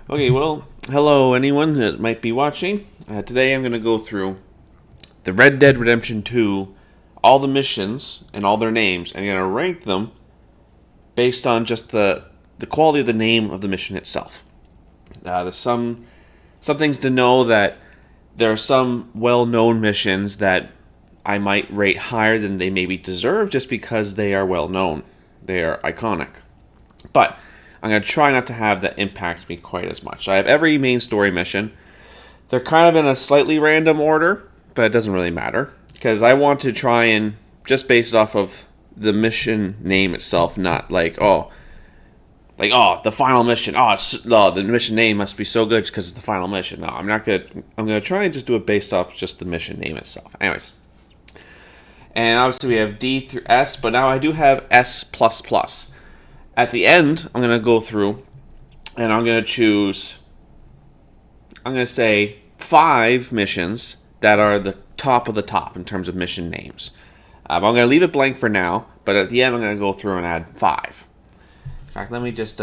Okay, well, hello anyone that might be watching. Today I'm going to go through the Red Dead Redemption 2, all the missions and all their names, and I'm going to rank them based on just the quality of the name of the mission itself. There's some things to know that there are some well-known missions that I might rate higher than they maybe deserve just because they are well-known. They are iconic. But I'm going to try not to have that impact me quite as much. I have every main story mission. They're kind of in a slightly random order, but it doesn't really matter because I want to try and just base it off of the mission name itself, not like the final mission. The mission name must be so good because it's the final mission. No, I'm not good. I'm gonna try and just do it based off just the mission name itself. Anyways, and obviously we have D through S, but now I do have S plus plus. At the end, I'm gonna go through, and I'm gonna choose. I'm gonna say 5 missions that are the top of the top in terms of mission names. I'm gonna leave it blank for now, but at the end, I'm gonna go through and add 5. In fact, let me just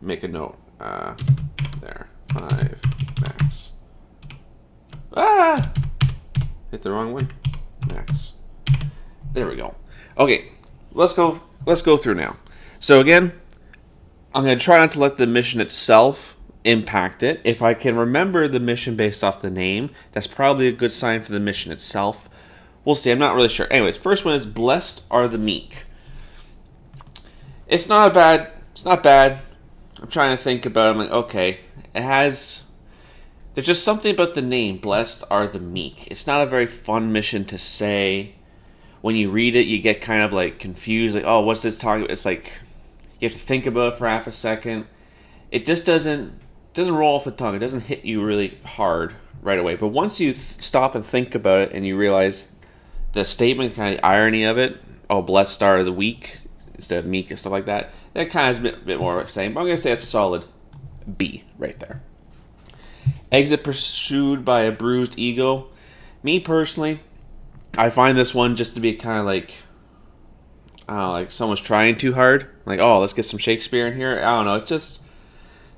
make a note. There, 5 max. Hit the wrong one. Max. There we go. Okay, let's go. Let's go through now. So again, I'm gonna try not to let the mission itself impact it. If I can remember the mission based off the name, that's probably a good sign for the mission itself. We'll see. I'm not really sure. Anyways, first one is Blessed Are the Meek. It's not bad. It's not bad. I'm trying to think about it. I'm like, okay, it has. There's just something about the name, Blessed Are the Meek. It's not a very fun mission to say. When you read it, you get kind of like confused. Like, oh, what's this talking about? It's like you have to think about it for half a second. It just doesn't roll off the tongue. It doesn't hit you really hard right away. But once you stop and think about it, and you realize the statement, kind of the irony of it, oh, blessed are the weak instead of meek and stuff like that, that kind of is a bit more of the same. But I'm going to say that's a solid B right there. Exit Pursued by a Bruised Ego. Me personally, I find this one just to be kind of like, I don't know, like someone's trying too hard. Like, oh, let's get some Shakespeare in here. I don't know.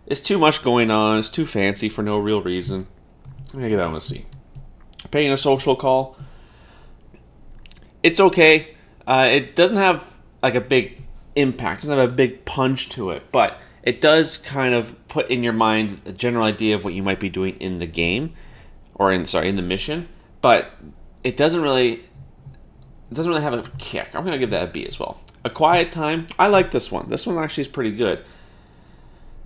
It's too much going on. It's too fancy for no real reason. I'm going to give that one a C. Paying a Social Call. It's okay. It doesn't have like a big impact. It doesn't have a big punch to it. But it does kind of put in your mind a general idea of what you might be doing in the game. Or in the mission. But it doesn't really have a kick. I'm going to give that a B as well. A Quiet Time. I like this one. This one actually is pretty good.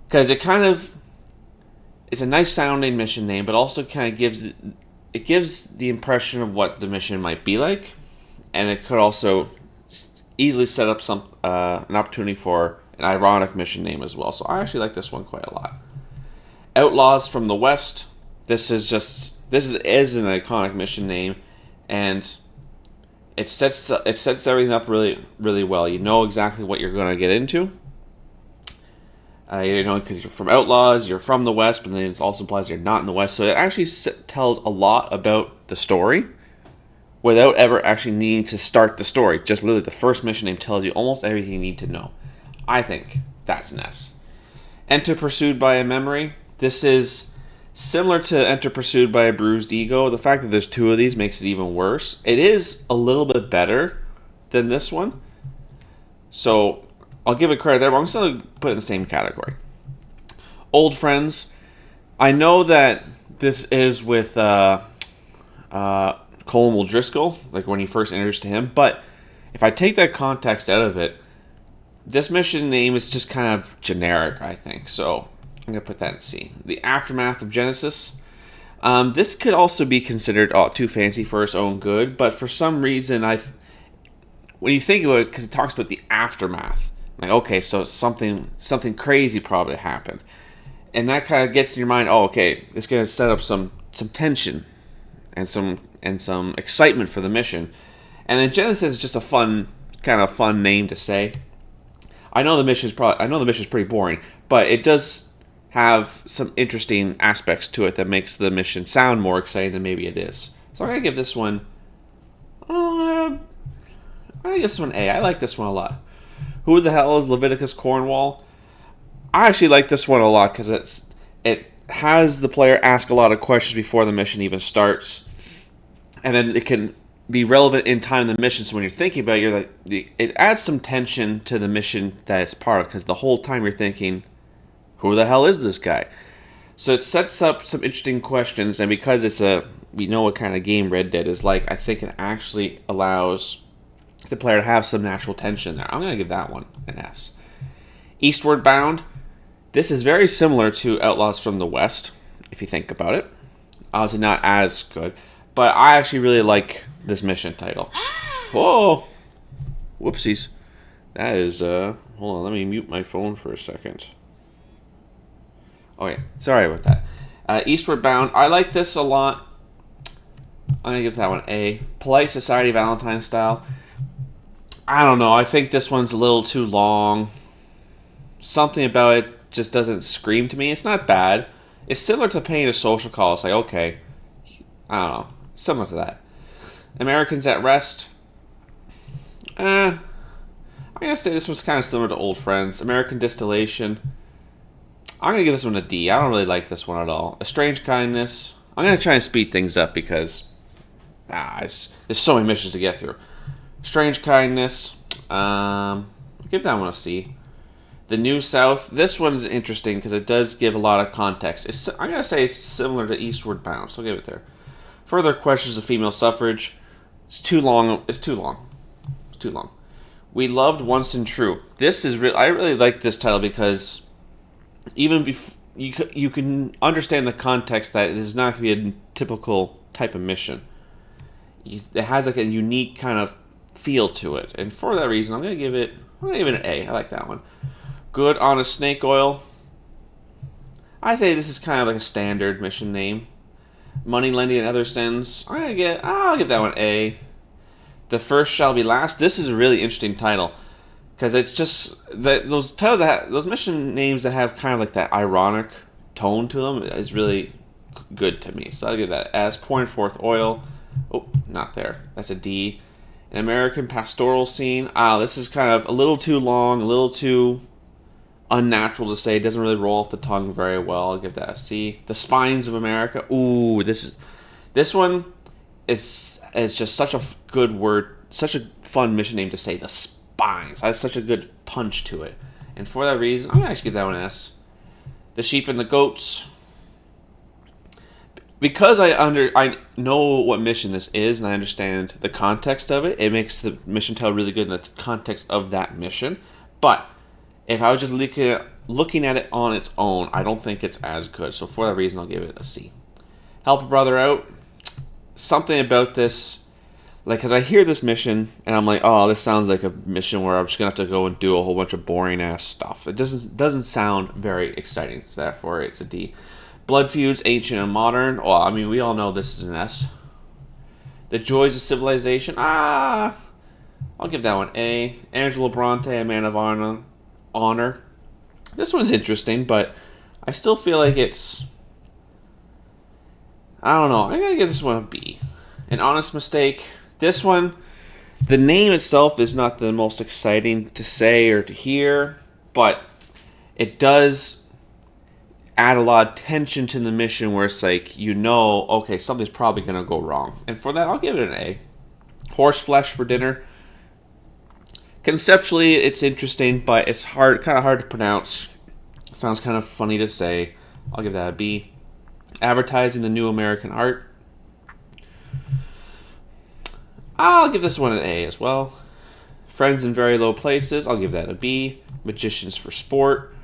Because it's a nice sounding mission name, but also kind of gives the impression of what the mission might be like, and it could also easily set up an opportunity for an ironic mission name as well. So I actually like this one quite a lot. Outlaws from the West. This is an iconic mission name, and it sets everything up really, really well. You know exactly what you're going to get into. Because you're from Outlaws, you're from the West, but then it also implies you're not in the West. So it actually tells a lot about the story without ever actually needing to start the story. Just literally the first mission name tells you almost everything you need to know. I think that's an S. Enter Pursued by a Memory. This is similar to Enter Pursued by a Bruised Ego. The fact that there's 2 of these makes it even worse. It is a little bit better than this one. So I'll give it credit there, but I'm just going to put it in the same category. Old Friends. I know that this is with Colin O'Driscoll, like when he first introduced to him, but if I take that context out of it, this mission name is just kind of generic, I think. So I'm going to put that in C. The Aftermath of Genesis. This could also be considered too fancy for its own good, but for some reason, when you think of it, because it talks about the aftermath, like, okay, so something crazy probably happened. And that kind of gets in your mind, oh, okay, it's going to set up some tension and some excitement for the mission. And then Genesis is just a fun name to say. I know the mission's pretty boring, but it does have some interesting aspects to it that makes the mission sound more exciting than maybe it is. So I'm going to give this one I give this one A. I like this one a lot. Who the hell is Leviticus Cornwall? I actually like this one a lot because It has the player ask a lot of questions before the mission even starts, and then it can be relevant in time in the mission. So when you're thinking about it, you're like, it adds some tension to the mission that it's part of, because the whole time you're thinking, who the hell is this guy? So it sets up some interesting questions, and because we know what kind of game Red Dead is like, I think it actually allows the player to have some natural tension there. I'm going to give that one an S. Eastward Bound. This is very similar to Outlaws from the West, if you think about it. Obviously not as good, but I actually really like this mission title. Whoa! Whoopsies. That is, hold on, let me mute my phone for a second. Okay, sorry about that. Eastward Bound. I like this a lot. I'm going to give that one A. Polite Society Valentine Style. I don't know. I think this one's a little too long. Something about it just doesn't scream to me. It's not bad. It's similar to Paying a Social Call. It's like, okay. I don't know. Similar to that. Americans at Rest. I'm going to say this one's kind of similar to Old Friends. American Distillation. I'm going to give this one a D. I don't really like this one at all. A Strange Kindness. I'm going to try and speed things up because there's so many missions to get through. Strange Kindness. Give that one a C. The New South. This one's interesting because it does give a lot of context. I'm going to say it's similar to Eastward Bound, so I'll give it there. Further Questions of Female Suffrage. It's too long. It's too long. We Loved Once and True. This is I really like this title because even before you can understand the context that this is not going to be a typical type of mission. It has like a unique kind of feel to it, and for that reason, I'm going to give it an A. I like that one. Good Honest Snake Oil. I say this is kind of like a standard mission name. Money Lending and Other Sins. I'll give that one A. The First Shall Be Last. This is a really interesting title because it's just those titles those mission names that have kind of like that ironic tone to them is really good to me. So I'll give that S. Point Forth Oil. Oh, not there. That's a D. An American Pastoral Scene. This is kind of a little too long, a little too unnatural to say. It doesn't really roll off the tongue very well. I'll give that a C. The Spines of America. Ooh, this one is just such a good word, such a fun mission name to say. The Spines. Has such a good punch to it, and for that reason, I'm gonna actually give that one an S. The Sheep and the Goats. Because I know what mission this is and I understand the context of it, it makes the mission title really good in the context of that mission. But if I was just looking at it on its own, I don't think it's as good. So for that reason, I'll give it a C. Help a Brother Out. Something about this, like, because I hear this mission and I'm like, oh, this sounds like a mission where I'm just gonna have to go and do a whole bunch of boring ass stuff. It doesn't sound very exciting. So therefore, it's a D. Blood Feuds, Ancient and Modern. Well, I mean, we all know this is an S. The Joys of Civilization. I'll give that one A. Angelo Bronte, A Man of Honor. This one's interesting, but I still feel like it's... I don't know. I'm going to give this one a B. An Honest Mistake. This one, the name itself is not the most exciting to say or to hear, but it does add a lot of tension to the mission where it's like, okay, something's probably going to go wrong. And for that, I'll give it an A. Horseflesh for Dinner. Conceptually, it's interesting, but it's kind of hard to pronounce. It sounds kind of funny to say. I'll give that a B. Advertising the New American Art. I'll give this one an A as well. Friends in Very Low Places. I'll give that a B. Magicians for Sport.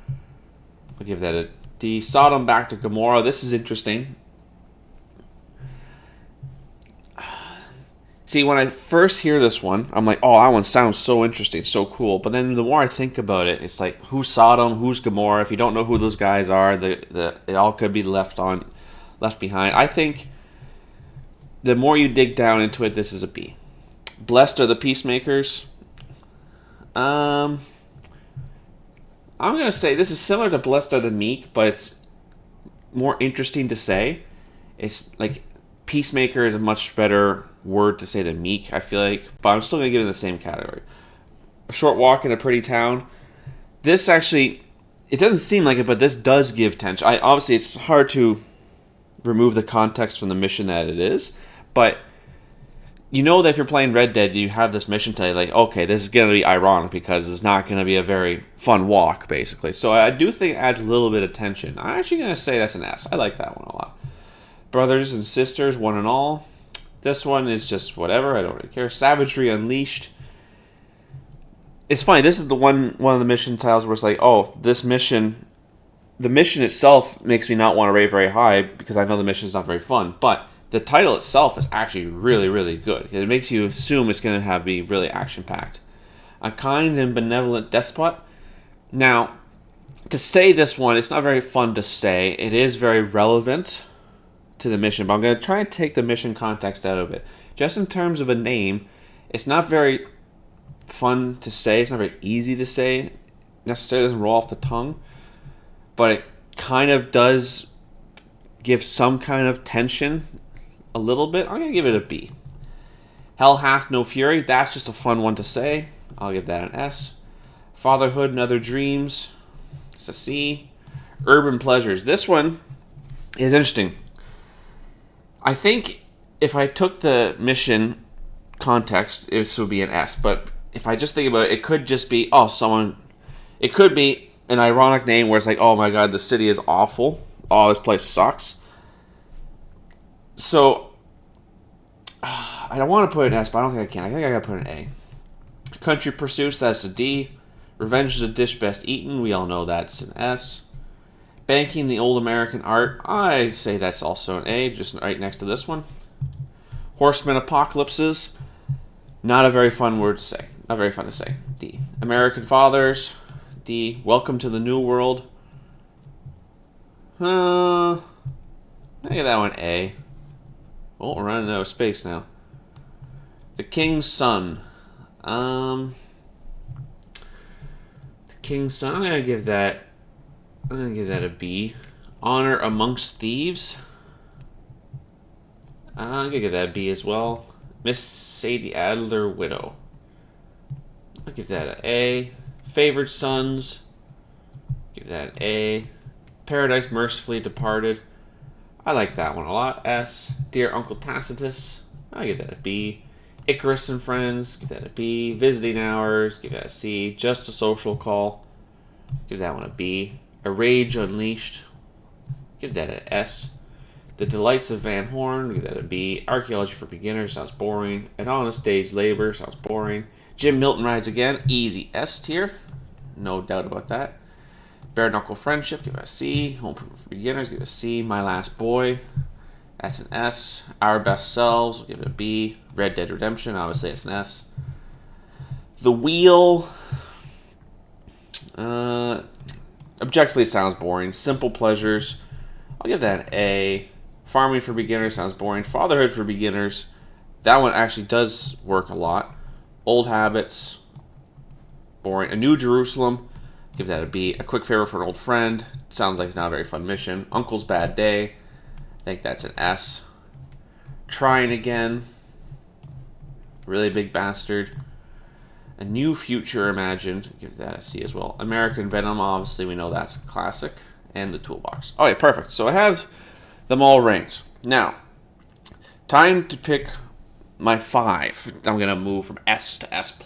I'll give that a D. Sodom Back to Gomorrah. This is interesting. See, when I first hear this one, I'm like, oh, that one sounds so interesting, so cool. But then the more I think about it, it's like, who's Sodom, who's Gomorrah? If you don't know who those guys are, it all could be left behind. I think the more you dig down into it, this is a B. Blessed Are the Peacemakers. I'm going to say this is similar to Blessed Are the Meek, but it's more interesting to say. It's like Peacemaker is a much better word to say than meek, I feel like. But I'm still going to give it the same category. A Short Walk in a Pretty Town. This actually, it doesn't seem like it, but this does give tension. Obviously, it's hard to remove the context from the mission that it is, but you know that if you're playing Red Dead, you have this mission tell you, like, okay, this is going to be ironic because it's not going to be a very fun walk, basically. So I do think it adds a little bit of tension. I'm actually going to say that's an S. I like that one a lot. Brothers and Sisters, one and all. This one is just whatever. I don't really care. Savagery Unleashed. It's funny. This is the one of the mission titles where it's like, oh, this mission, the mission itself makes me not want to rate very high because I know the mission is not very fun. But the title itself is actually really, really good. It makes you assume it's going to be really action-packed. A Kind and Benevolent Despot. Now, to say this one, it's not very fun to say. It is very relevant to the mission, but I'm going to try and take the mission context out of it. Just in terms of a name, it's not very fun to say. It's not very easy to say. Necessarily doesn't roll off the tongue, but it kind of does give some kind of tension a little bit. I'm going to give it a B. Hell Hath No Fury. That's just a fun one to say. I'll give that an S. Fatherhood and Other Dreams. It's a C. Urban Pleasures. This one is interesting. I think if I took the mission context, this would be an S. But if I just think about it, it could just be, it could be an ironic name where it's like, oh my god, the city is awful. Oh, this place sucks. So, I don't want to put an S, but I don't think I can. I think I gotta put an A. Country Pursuits, that's a D. Revenge is a Dish Best Eaten, we all know that's an S. Banking the Old American Art, I say that's also an A, just right next to this one. Horseman Apocalypses, not a very fun word to say. Not very fun to say. D. American Fathers, D. Welcome to the New World. I give that one A. Oh, we're running out of space now. The King's Son. The King's Son, I'm gonna give that a B. Honor Amongst Thieves. I'm gonna give that a B as well. Miss Sadie Adler Widow. I'll give that an A. Favored Sons. Give that an A. Paradise Mercifully Departed. I like that one a lot. S. Dear Uncle Tacitus. I'll give that a B. Icarus and Friends. Give that a B. Visiting Hours. Give that a C. Just a Social Call. Give that one a B. A Rage Unleashed. Give that an S. The Delights of Van Horn. Give that a B. Archaeology for Beginners. Sounds boring. An Honest Day's Labor. Sounds boring. Jim Milton Rides Again. Easy S tier. No doubt about that. Bare Knuckle Friendship, give it a C. Home for Beginners, give it a C. My Last Boy, that's an S. Our Best Selves, we'll give it a B. Red Dead Redemption, obviously it's an S. The Wheel, objectively sounds boring. Simple Pleasures, I'll give that an A. Farming for Beginners sounds boring. Fatherhood for Beginners, that one actually does work a lot. Old Habits, boring. A New Jerusalem, give that a B. A Quick Favor for an Old Friend. Sounds like it's not a very fun mission. Uncle's Bad Day. I think that's an S. Trying Again. Really Big Bastard. A New Future Imagined. Give that a C as well. American Venom. Obviously, we know that's a classic. And The Toolbox. Okay, perfect. So I have them all ranked. Now, time to pick my 5. I'm going to move from S to S+.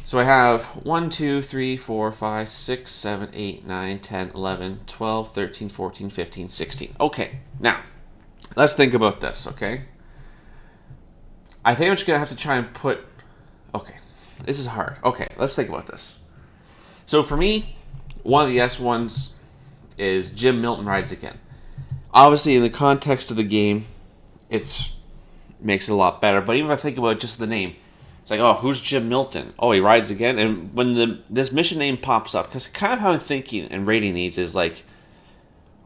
So I have 1, 2, 3, 4, 5, 6, 7, 8, 9, 10, 11, 12, 13, 14, 15, 16. Okay, now, let's think about this, okay? I think I'm just going to have to try and put... Okay, this is hard. Okay, let's think about this. So for me, one of the S ones is Jim Milton Rides Again. Obviously, in the context of the game, it makes it a lot better. But even if I think about just the name... It's like, oh, who's Jim Milton? Oh, he rides again. And when this mission name pops up, because kind of how I'm thinking and rating these is like,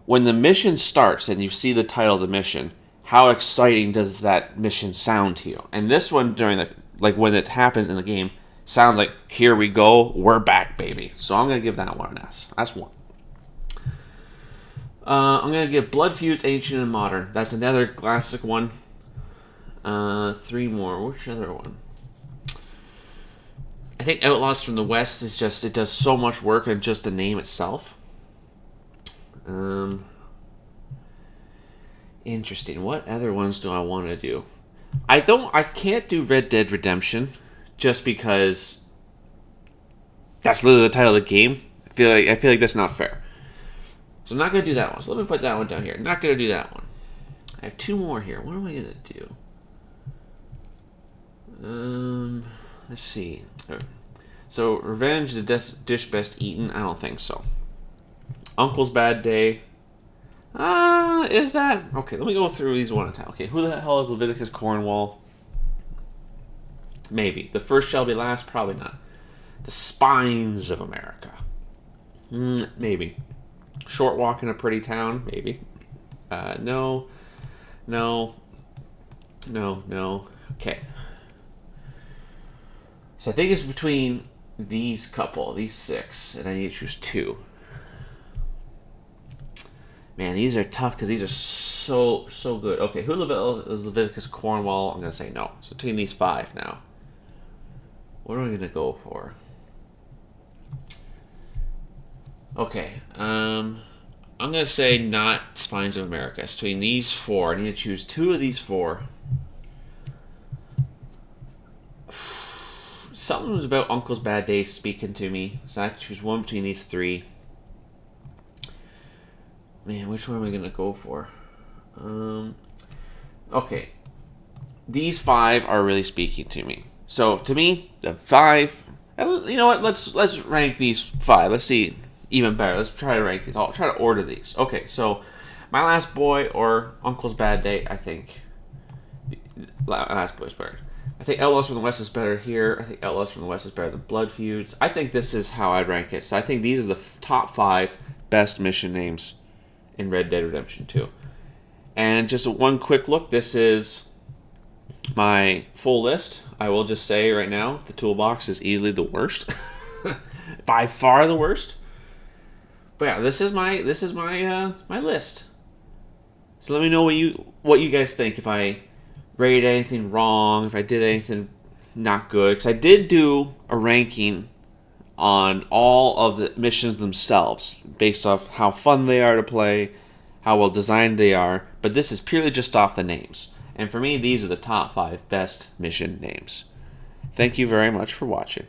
when the mission starts and you see the title of the mission, how exciting does that mission sound to you? And this one, when it happens in the game, sounds like, here we go, we're back, baby. So I'm going to give that one an S. That's one. I'm going to give Blood Feuds, Ancient and Modern. That's another classic one. 3 more. Which other one? I think Outlaws from the West is just, it does so much work in just the name itself. Interesting. What other ones do I want to do? I can't do Red Dead Redemption just because that's literally the title of the game. I feel like that's not fair. So I'm not gonna do that one. So let me put that one down here. Not gonna do that one. I have 2 more here. What am I gonna do? Let's see. So Revenge, the dish best eaten. I don't think so. Uncle's Bad Day. Is that okay? Let me go through these one at a time. Okay, who the hell is Leviticus Cornwall? Maybe. The First Shall Be Last. Probably not. The Spines of America. Maybe. Short Walk in a Pretty Town. Maybe. No. Okay. So I think it's between these 6, and I need to choose 2. Man, these are tough because these are so good. Okay, who is Leviticus Cornwall? I'm gonna say no. So between these 5 now. What are we gonna go for? Okay, I'm gonna say not Spines of America. It's between these 4. I need to choose 2 of these 4. Something about Uncle's Bad Day speaking to me. So I choose one between these 3. Man, which one am I gonna go for? Okay, these 5 are really speaking to me. So to me, the 5. You know what? Let's rank these 5. Let's see even better. Let's try to rank these. I'll try to order these. Okay, so My Last Boy or Uncle's Bad Day. I think Last Boy's better. I think Outlaws from the West is better here. I think Outlaws from the West is better than Blood Feuds. I think this is how I'd rank it. So I think these are the top 5 best mission names in Red Dead Redemption 2. And just one quick look, this is my full list. I will just say right now, the toolbox is easily the worst. By far the worst. But yeah, this is my my list. So let me know what you guys think, if I rated anything wrong, if I did anything not good. Because I did do a ranking on all of the missions themselves based off how fun they are to play, how well designed they are, but this is purely just off the names. And for me, these are the top 5 best mission names. Thank you very much for watching.